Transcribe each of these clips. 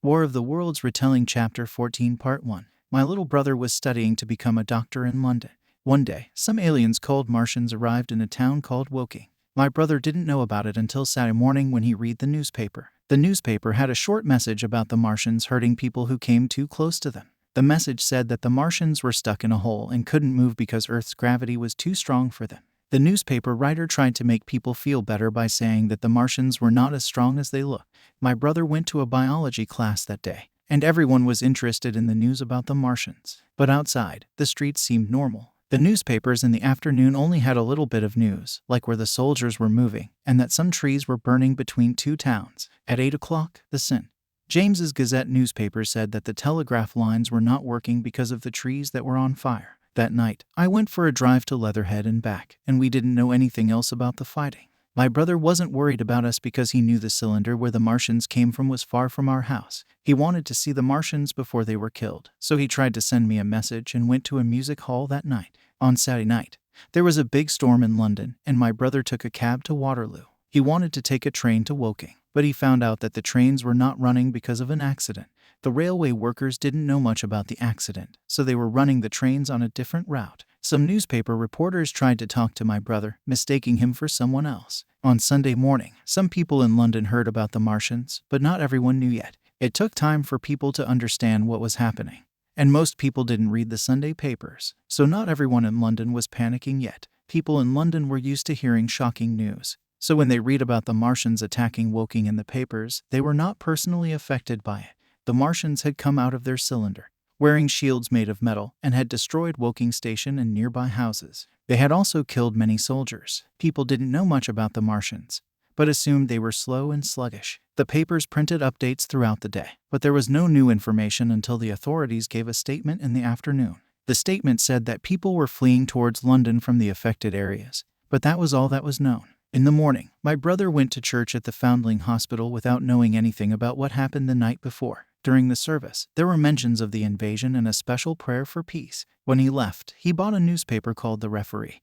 War of the Worlds Retelling Chapter 14 Part 1. My little brother was studying to become a doctor in London. One day, some aliens called Martians arrived in a town called Woking. My brother didn't know about it until Saturday morning when he read the newspaper. The newspaper had a short message about the Martians hurting people who came too close to them. The message said that the Martians were stuck in a hole and couldn't move because Earth's gravity was too strong for them. The newspaper writer tried to make people feel better by saying that the Martians were not as strong as they looked. My brother went to a biology class that day, and everyone was interested in the news about the Martians. But outside, the streets seemed normal. The newspapers in the afternoon only had a little bit of news, like where the soldiers were moving, and that some trees were burning between two towns. At 8 o'clock, the St. James's Gazette newspaper said that the telegraph lines were not working because of the trees that were on fire. That night, I went for a drive to Leatherhead and back, and we didn't know anything else about the fighting. My brother wasn't worried about us because he knew the cylinder where the Martians came from was far from our house. He wanted to see the Martians before they were killed, so he tried to send me a message and went to a music hall that night. On Saturday night, there was a big storm in London, and my brother took a cab to Waterloo. He wanted to take a train to Woking, but he found out that the trains were not running because of an accident. The railway workers didn't know much about the accident, so they were running the trains on a different route. Some newspaper reporters tried to talk to my brother, mistaking him for someone else. On Sunday morning, some people in London heard about the Martians, but not everyone knew yet. It took time for people to understand what was happening, and most people didn't read the Sunday papers, so not everyone in London was panicking yet. People in London were used to hearing shocking news, so when they read about the Martians attacking Woking in the papers, they were not personally affected by it. The Martians had come out of their cylinder, wearing shields made of metal, and had destroyed Woking Station and nearby houses. They had also killed many soldiers. People didn't know much about the Martians, but assumed they were slow and sluggish. The papers printed updates throughout the day, but there was no new information until the authorities gave a statement in the afternoon. The statement said that people were fleeing towards London from the affected areas, but that was all that was known. In the morning, my brother went to church at the Foundling Hospital without knowing anything about what happened the night before. During the service, there were mentions of the invasion and a special prayer for peace. When he left, he bought a newspaper called The Referee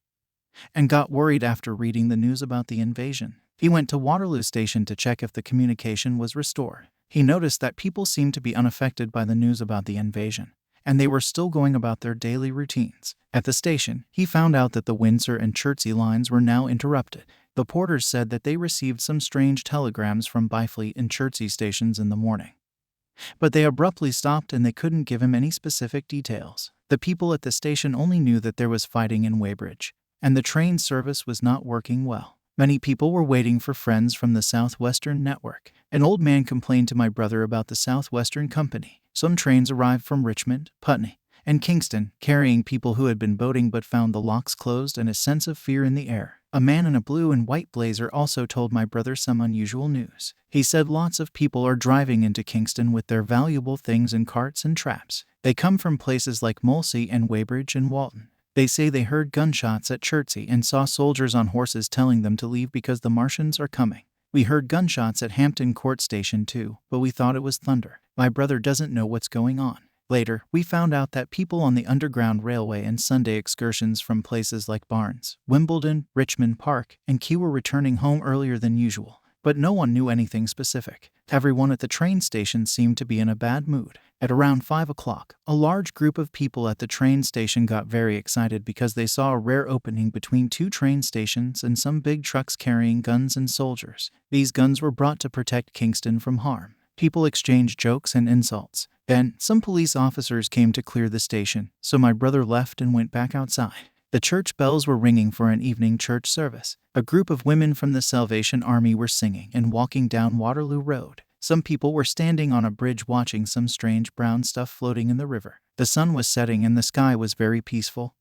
and got worried after reading the news about the invasion. He went to Waterloo Station to check if the communication was restored. He noticed that people seemed to be unaffected by the news about the invasion, and they were still going about their daily routines. At the station, he found out that the Windsor and Chertsey lines were now interrupted. The porters said that they received some strange telegrams from Byfleet and Chertsey stations in the morning, but they abruptly stopped and they couldn't give him any specific details. The people at the station only knew that there was fighting in Weybridge, and the train service was not working well. Many people were waiting for friends from the Southwestern Network. An old man complained to my brother about the Southwestern Company. Some trains arrived from Richmond, Putney, and Kingston, carrying people who had been boating but found the locks closed and a sense of fear in the air. A man in a blue and white blazer also told my brother some unusual news. He said lots of people are driving into Kingston with their valuable things in carts and traps. They come from places like Molesey and Weybridge and Walton. They say they heard gunshots at Chertsey and saw soldiers on horses telling them to leave because the Martians are coming. We heard gunshots at Hampton Court Station too, but we thought it was thunder. My brother doesn't know what's going on. Later, we found out that people on the Underground Railway and Sunday excursions from places like Barnes, Wimbledon, Richmond Park, and Kew were returning home earlier than usual, but no one knew anything specific. Everyone at the train station seemed to be in a bad mood. At around 5 o'clock, a large group of people at the train station got very excited because they saw a rare opening between two train stations and some big trucks carrying guns and soldiers. These guns were brought to protect Kingston from harm. People exchanged jokes and insults. Then, some police officers came to clear the station, so my brother left and went back outside. The church bells were ringing for an evening church service. A group of women from the Salvation Army were singing and walking down Waterloo Road. Some people were standing on a bridge watching some strange brown stuff floating in the river. The sun was setting and the sky was very peaceful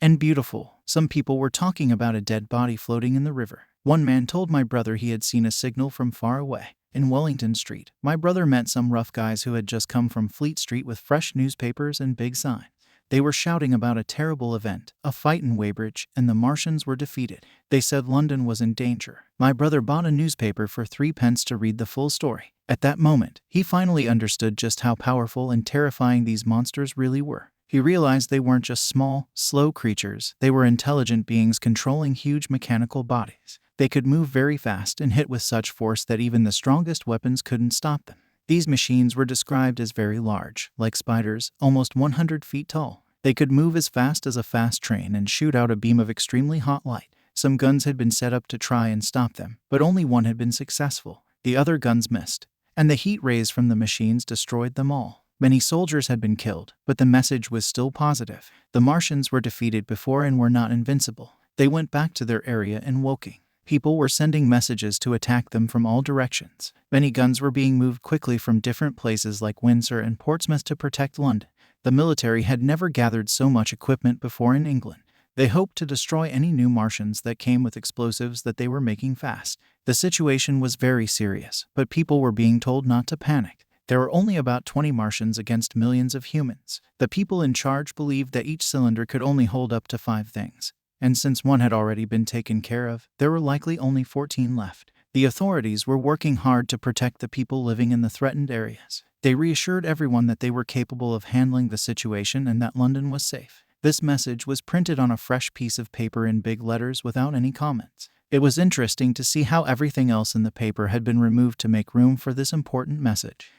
and beautiful. Some people were talking about a dead body floating in the river. One man told my brother he had seen a signal from far away. In Wellington Street, my brother met some rough guys who had just come from Fleet Street with fresh newspapers and big signs. They were shouting about a terrible event, a fight in Weybridge, and the Martians were defeated. They said London was in danger. My brother bought a newspaper for 3p to read the full story. At that moment, he finally understood just how powerful and terrifying these monsters really were. He realized they weren't just small, slow creatures. They were intelligent beings controlling huge mechanical bodies. They could move very fast and hit with such force that even the strongest weapons couldn't stop them. These machines were described as very large, like spiders, almost 100 feet tall. They could move as fast as a fast train and shoot out a beam of extremely hot light. Some guns had been set up to try and stop them, but only one had been successful. The other guns missed, and the heat rays from the machines destroyed them all. Many soldiers had been killed, but the message was still positive. The Martians were defeated before and were not invincible. They went back to their area in Woking. People were sending messages to attack them from all directions. Many guns were being moved quickly from different places like Windsor and Portsmouth to protect London. The military had never gathered so much equipment before in England. They hoped to destroy any new Martians that came with explosives that they were making fast. The situation was very serious, but people were being told not to panic. There were only about 20 Martians against millions of humans. The people in charge believed that each cylinder could only hold up to 5 things. And since one had already been taken care of, there were likely only 14 left. The authorities were working hard to protect the people living in the threatened areas. They reassured everyone that they were capable of handling the situation and that London was safe. This message was printed on a fresh piece of paper in big letters without any comments. It was interesting to see how everything else in the paper had been removed to make room for this important message.